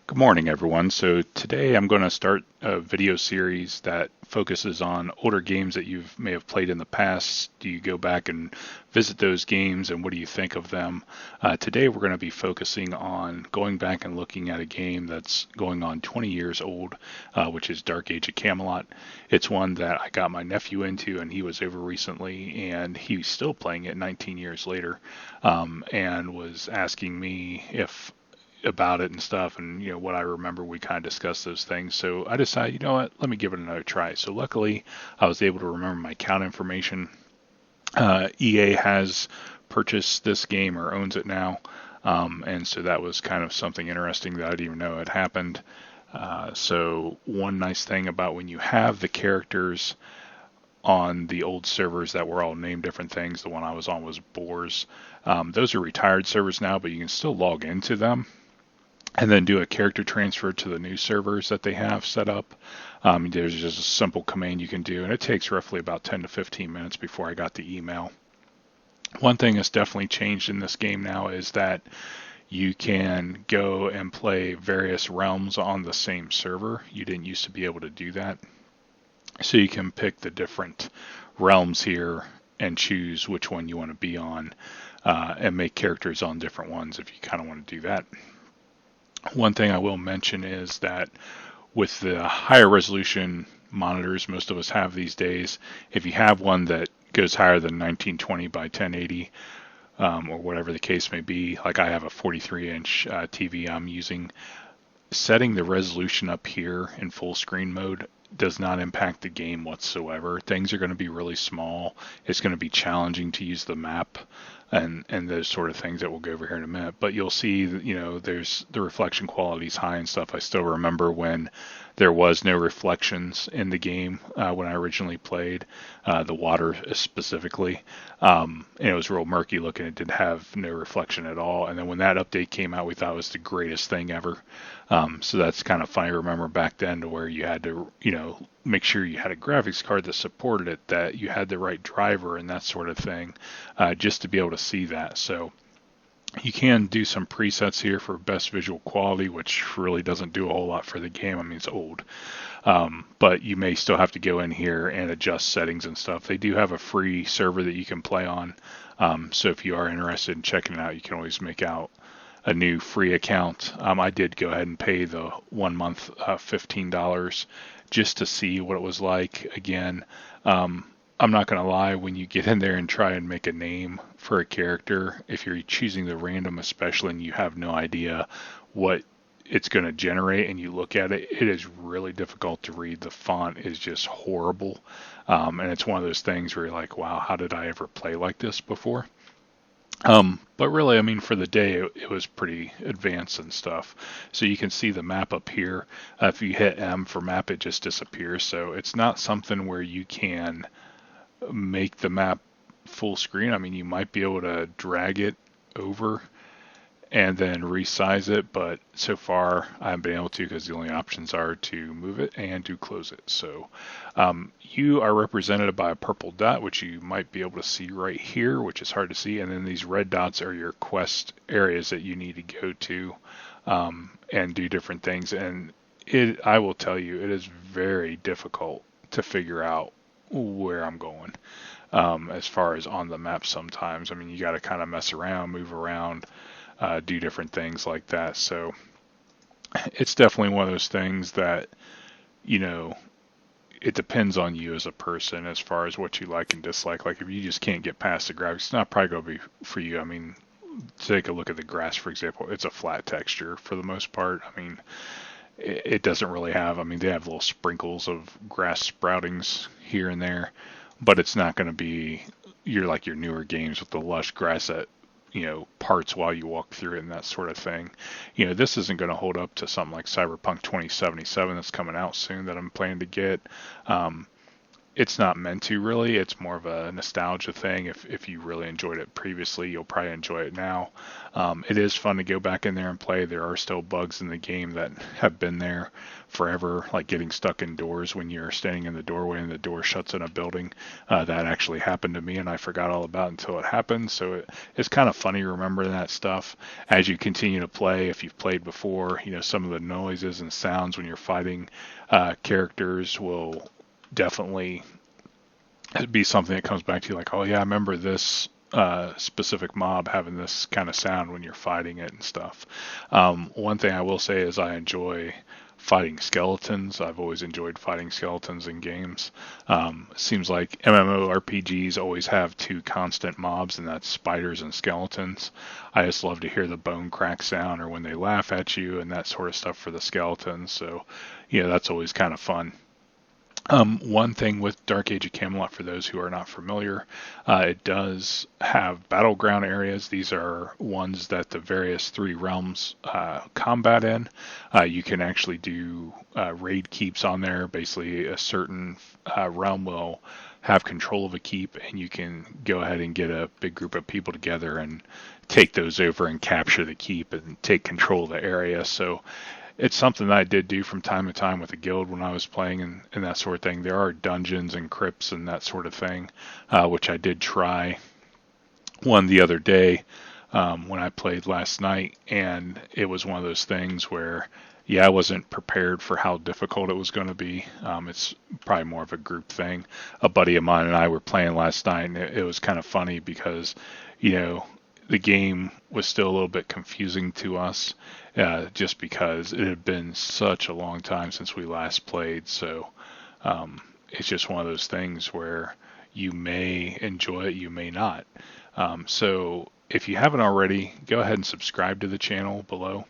Good morning, everyone. So today I'm going to start a video series that focuses on older games that you may have played in the past. Do you go back and visit those games, and what do you think of them? Today we're going to be focusing on going back and looking at a game that's going on 20 years old, which is Dark Age of Camelot. It's one that I got my nephew into, and he was over recently, and he's still playing it 19 years later, and was asking me if about it and stuff, and what I remember. We kind of discussed those things, so I decided, what, let me give it another try. So luckily I was able to remember my account information. EA has purchased this game or owns it now, and so that was kind of something interesting that I didn't even know had happened. So one nice thing about when you have the characters on the old servers that were all named different things, the one I was on was Boars. Those are retired servers now, but you can still log into them and then do a character transfer to the new servers that they have set up. There's just a simple command you can do, and it takes roughly about 10 to 15 minutes before I got the email. One thing that's definitely changed in this game now is that you can go and play various realms on the same server. You didn't used to be able to do that. So you can pick the different realms here and choose which one you want to be on, and make characters on different ones if you kind of want to do that. One thing I will mention is that with the higher resolution monitors most of us have these days, if you have one that goes higher than 1920 by 1080, or whatever the case may be, like I have a 43-inch TV I'm using, setting the resolution up here in full screen mode does not impact the game whatsoever. Things are going to be really small. It's going to be challenging to use the map and those sort of things that we'll go over here in a minute. But you'll see that, there's the reflection quality is high and stuff. I still remember when there was no reflections in the game when I originally played, the water specifically. And it was real murky looking. It didn't have no reflection at all. And then when that update came out, we thought it was the greatest thing ever. So that's kind of funny. I remember back then to where you had to, make sure you had a graphics card that supported it, that you had the right driver and that sort of thing, just to be able to see that. So you can do some presets here for best visual quality, which really doesn't do a whole lot for the game. I mean, it's old. But you may still have to go in here and adjust settings and stuff. They do have a free server that you can play on. So if you are interested in checking it out, you can always make out a new free account. I did go ahead and pay the 1 month, $15, just to see what it was like. Again, I'm not going to lie, when you get in there and try and make a name for a character, if you're choosing the random especially and you have no idea what it's going to generate and you look at it, it is really difficult to read. The font is just horrible. And it's one of those things where you're like, wow, how did I ever play like this before? But really, I mean, for the day, it was pretty advanced and stuff. So you can see the map up here. If you hit M for map, it just disappears. So it's not something where you can make the map full screen. I mean, you might be able to drag it over and then resize it, but so far I haven't been able to, because the only options are to move it and to close it. So you are represented by a purple dot, which you might be able to see right here, which is hard to see, and then these red dots are your quest areas that you need to go to, and do different things. And I will tell you, it is very difficult to figure out where I'm going, as far as on the map sometimes. I mean, you got to kind of mess around, move around, do different things like that. So it's definitely one of those things that, it depends on you as a person as far as what you like and dislike. Like if you just can't get past the graphics, it's not probably going to be for you. I mean, take a look at the grass, for example. It's a flat texture for the most part. I mean, it doesn't really have, I mean, they have little sprinkles of grass sproutings here and there, but it's not going to be your newer games with the lush grass that, parts while you walk through it and that sort of thing. This isn't going to hold up to something like Cyberpunk 2077 that's coming out soon that I'm planning to get. it's not meant to really. It's more of a nostalgia thing. If you really enjoyed it previously, you'll probably enjoy it now. It is fun to go back in there and play. There are still bugs in the game that have been there forever, like getting stuck indoors when you're standing in the doorway and the door shuts in a building. That actually happened to me, and I forgot all about it until it happened. So it's kind of funny remembering that stuff as you continue to play. If you've played before, some of the noises and sounds when you're fighting characters will definitely be something that comes back to you, like, oh yeah, I remember this specific mob having this kind of sound when you're fighting it and stuff. One thing I will say is I enjoy fighting skeletons. I've always enjoyed fighting skeletons in games. Seems like MMORPGs always have two constant mobs, and that's spiders and skeletons. I just love to hear the bone crack sound or when they laugh at you and that sort of stuff for the skeletons. So, that's always kind of fun. One thing with Dark Age of Camelot, for those who are not familiar, it does have battleground areas. These are ones that the various three realms combat in. You can actually do raid keeps on there. Basically, a certain realm will have control of a keep, and you can go ahead and get a big group of people together and take those over and capture the keep and take control of the area. So it's something that I did do from time to time with the guild when I was playing and that sort of thing. There are dungeons and crypts and that sort of thing, which I did try one the other day when I played last night, and it was one of those things where, I wasn't prepared for how difficult it was going to be. It's probably more of a group thing. A buddy of mine and I were playing last night, and it was kind of funny because, the game was still a little bit confusing to us, just because it had been such a long time since we last played. So it's just one of those things where you may enjoy it, you may not. So if you haven't already, go ahead and subscribe to the channel below.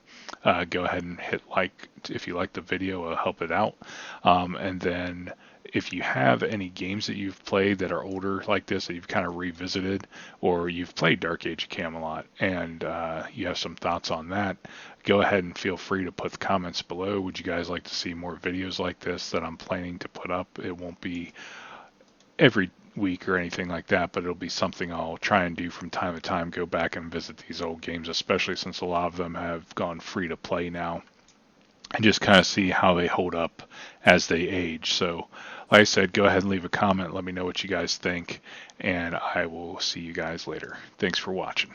Go ahead and hit like if you like the video, it'll help it out. And then if you have any games that you've played that are older like this that you've kind of revisited, or you've played Dark Age of Camelot and you have some thoughts on that, go ahead and feel free to put the comments below. Would you guys like to see more videos like this that I'm planning to put up? It won't be every week or anything like that, but it'll be something I'll try and do from time to time, go back and visit these old games, especially since a lot of them have gone free to play now, and just kind of see how they hold up as they age. So like I said, go ahead and leave a comment, let me know what you guys think, and I will see you guys later. Thanks for watching.